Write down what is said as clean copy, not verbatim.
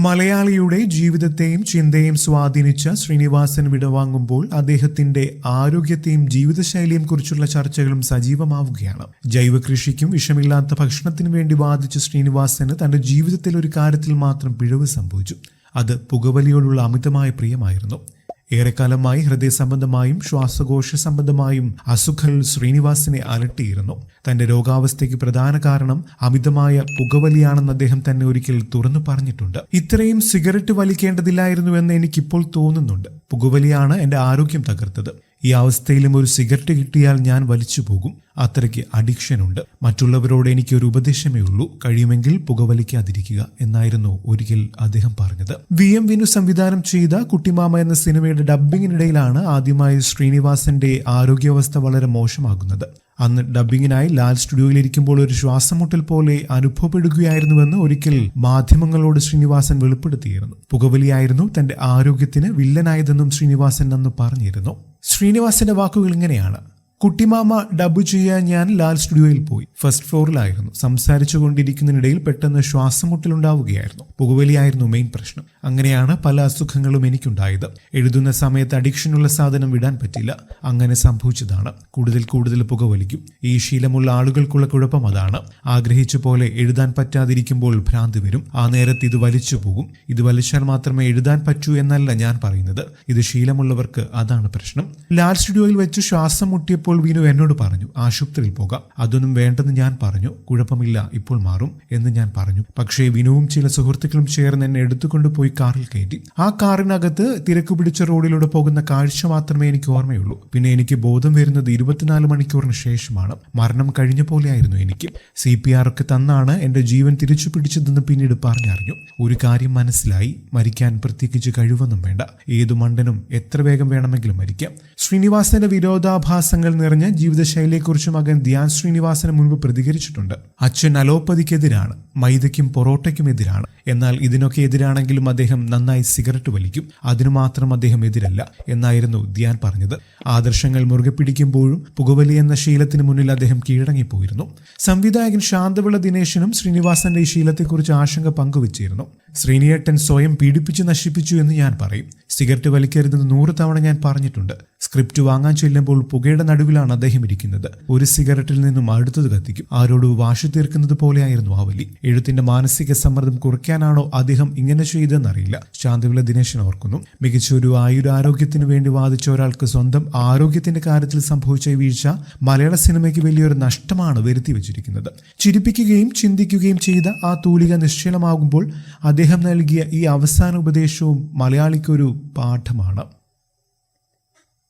മലയാളിയുടെ ജീവിതത്തെയും ചിന്തയും സ്വാധീനിച്ച ശ്രീനിവാസൻ വിടവാങ്ങുമ്പോൾ അദ്ദേഹത്തിന്റെ ആരോഗ്യത്തെയും ജീവിതശൈലിയും കുറിച്ചുള്ള ചർച്ചകളും സജീവമാവുകയാണ്. ജൈവകൃഷിക്കും വിഷമില്ലാത്ത ഭക്ഷണത്തിനു വേണ്ടി വാദിച്ച ശ്രീനിവാസന് തന്റെ ജീവിതത്തിൽ ഒരു കാര്യത്തിൽ മാത്രം പിഴവ് സംഭവിച്ചു. അത് പുകവലിയോടുള്ള അമിതമായ പ്രിയമായിരുന്നു. ഏറെക്കാലമായി ഹൃദയ സംബന്ധമായും ശ്വാസകോശ സംബന്ധമായും അസുഖങ്ങൾ ശ്രീനിവാസനെ അലട്ടിയിരുന്നു. തന്റെ രോഗാവസ്ഥയ്ക്ക് പ്രധാന കാരണം അമിതമായ പുകവലിയാണെന്ന് അദ്ദേഹം തന്നെ ഒരിക്കൽ തുറന്നു പറഞ്ഞിട്ടുണ്ട്. ഇത്രയും സിഗരറ്റ് വലിക്കേണ്ടതില്ലായിരുന്നു എന്ന് എനിക്കിപ്പോൾ തോന്നുന്നുണ്ട്. പുകവലിയാണ് എന്റെ ആരോഗ്യം തകർത്തത്. ഈ അവസ്ഥയിലും ഒരു സിഗരറ്റ് കിട്ടിയാൽ ഞാൻ വലിച്ചു പോകും. അത്രയ്ക്ക് അഡിക്ഷൻ ഉണ്ട്. മറ്റുള്ളവരോട് എനിക്കൊരു ഉപദേശമേ ഉള്ളൂ, കഴിയുമെങ്കിൽ പുകവലിക്കാതിരിക്കുക എന്നായിരുന്നു ഒരിക്കൽ അദ്ദേഹം പറഞ്ഞത്. VM വിനു സംവിധാനം ചെയ്ത കുട്ടിമാമ എന്ന സിനിമയുടെ ഡബ്ബിങ്ങിനിടയിലാണ് ആദ്യമായി ശ്രീനിവാസന്റെ ആരോഗ്യാവസ്ഥ വളരെ മോശമാകുന്നത്. അന്ന് ഡബ്ബിങ്ങിനായി ലാൽ സ്റ്റുഡിയോയിലിരിക്കുമ്പോൾ ഒരു ശ്വാസമുട്ടൽ പോലെ അനുഭവപ്പെടുകയായിരുന്നുവെന്ന് ഒരിക്കൽ മാധ്യമങ്ങളോട് ശ്രീനിവാസൻ വെളിപ്പെടുത്തിയിരുന്നു. പുകവലിയായിരുന്നു തന്റെ ആരോഗ്യത്തിന് വില്ലനായതെന്നും ശ്രീനിവാസൻ അന്ന് പറഞ്ഞിരുന്നു. ശ്രീനിവാസന്റെ വാക്കുകൾ ഇങ്ങനെയാണ്: കുട്ടിമാമ ഡബ് ചെയ്യാൻ ഞാൻ ലാൽ സ്റ്റുഡിയോയിൽ പോയി. ഫസ്റ്റ് ഫ്ലോറിലായിരുന്നു. സംസാരിച്ചു കൊണ്ടിരിക്കുന്നതിനിടയിൽ പെട്ടെന്ന് ശ്വാസമുട്ടലുണ്ടാവുകയായിരുന്നു. പുകവലിയായിരുന്നു മെയിൻ പ്രശ്നം. അങ്ങനെയാണ് പല അസുഖങ്ങളും എനിക്കുണ്ടായത്. എഴുതുന്ന സമയത്ത് അഡിക്ഷനുള്ള സാധനം വിടാൻ പറ്റില്ല. അങ്ങനെ സംഭവിച്ചതാണ്. കൂടുതൽ പുകവലിക്കും. ഈ ശീലമുള്ള ആളുകൾക്കുള്ള കുഴപ്പം അതാണ്. ആഗ്രഹിച്ച പോലെ എഴുതാൻ പറ്റാതിരിക്കുമ്പോൾ ഭ്രാന്തി വരും. ആ നേരത്ത് ഇത് വലിച്ചു പോകും. ഇത് വലിച്ചാൽ മാത്രമേ എഴുതാൻ പറ്റൂ എന്നല്ല ഞാൻ പറയുന്നത്. ഇത് ശീലമുള്ളവർക്ക് അതാണ് പ്രശ്നം. ലാൽ സ്റ്റുഡിയോയിൽ വെച്ച് ശ്വാസം മുട്ടിയപ്പോൾ വിനു എന്നോട് പറഞ്ഞു, ആശുപത്രിയിൽ പോകാം. അതൊന്നും വേണ്ടെന്ന് ഞാൻ പറഞ്ഞു. കുഴപ്പമില്ല, ഇപ്പോൾ മാറും എന്ന് ഞാൻ പറഞ്ഞു. പക്ഷേ വിനുവും ചില സുഹൃത്തുക്കളും ചേർന്ന് എന്നെ എടുത്തുകൊണ്ട് പോയി കാറിൽ കയറ്റി. ആ കാറിനകത്ത് തിരക്ക് പിടിച്ച റോഡിലൂടെ പോകുന്ന കാഴ്ച മാത്രമേ എനിക്ക് ഓർമ്മയുള്ളൂ. പിന്നെ എനിക്ക് ബോധം വരുന്നത് 24 മണിക്കൂറിന് ശേഷമാണ്. മരണം കഴിഞ്ഞ പോലെയായിരുന്നു എനിക്ക്. CPR ഒക്കെ തന്നാണ് എന്റെ ജീവൻ തിരിച്ചു പിടിച്ചതെന്ന് പിന്നീട് പറഞ്ഞറിഞ്ഞു. ഒരു കാര്യം മനസ്സിലായി, മരിക്കാൻ പ്രത്യേകിച്ച് കഴിവൊന്നും വേണ്ട. ഏതു മണ്ടനും എത്ര വേഗം വേണമെങ്കിലും മരിക്കാം. ശ്രീനിവാസന്റെ വിരോധാഭാസങ്ങൾ നിറഞ്ഞ ജീവിതശൈലിയെക്കുറിച്ച് മകൻ ധ്യാൻ ശ്രീനിവാസന് മുൻപ് പ്രതികരിച്ചിട്ടുണ്ട്. അച്ഛൻ അലോപ്പതിക്കെതിരാണ്, മൈദയ്ക്കും പൊറോട്ടയ്ക്കും എതിരാണ്. എന്നാൽ ഇതിനൊക്കെ എതിരാണെങ്കിലും അദ്ദേഹം നന്നായി സിഗരറ്റ് വലിക്കും. അതിനു മാത്രം അദ്ദേഹം എതിരല്ല എന്നായിരുന്നു ധ്യാൻ പറഞ്ഞത്. ആദർശങ്ങൾ മുറുകെ പിടിക്കുമ്പോഴും പുകവലി എന്ന ശീലത്തിന് മുന്നിൽ അദ്ദേഹം കീഴടങ്ങിപ്പോയിരുന്നു. സംവിധായകൻ ശാന്തവിള ദിനേശനും ശ്രീനിവാസന്റെ ഈ ശീലത്തെക്കുറിച്ച് ആശങ്ക പങ്കുവച്ചിരുന്നു. ശ്രീനിയേട്ടൻ സ്വയം പീഡിപ്പിച്ച് നശിപ്പിച്ചു എന്ന് ഞാൻ പറയും. സിഗരറ്റ് വലിക്കരുതെന്ന് 100 തവണ ഞാൻ പറഞ്ഞിട്ടുണ്ട്. സ്ക്രിപ്റ്റ് വാങ്ങാൻ ചെല്ലുമ്പോൾ പുകയുടെ നടുവിലാണ് അദ്ദേഹം ഇരിക്കുന്നത്. ഒരു സിഗരറ്റിൽ നിന്നും അടുത്തത് കത്തിക്കും. ആരോട് വാശി തീർക്കുന്നത് പോലെയായിരുന്നു ആ വലി. എഴുത്തിന്റെ മാനസിക സമ്മർദ്ദം കുറയ്ക്കാനാണോ അദ്ദേഹം ഇങ്ങനെ ചെയ്തതെന്നറിയില്ല. ശാന്തവിള ദിനേശൻ ഓർക്കുന്നു. മികച്ച ഒരു ആയുരാരോഗ്യത്തിന് വേണ്ടി വാദിച്ച ഒരാൾക്ക് സ്വന്തം ആരോഗ്യത്തിന്റെ കാര്യത്തിൽ സംഭവിച്ച വീഴ്ച മലയാള സിനിമയ്ക്ക് വലിയൊരു നഷ്ടമാണ് വരുത്തി വെച്ചിരിക്കുന്നത്. ചിരിപ്പിക്കുകയും ചിന്തിക്കുകയും ചെയ്ത ആ തൂലിക നിശ്ചലമാകുമ്പോൾ അദ്ദേഹം നൽകിയ ഈ അവസാന ഉപദേശവും മലയാളിക്കൊരു പാഠമാണ്.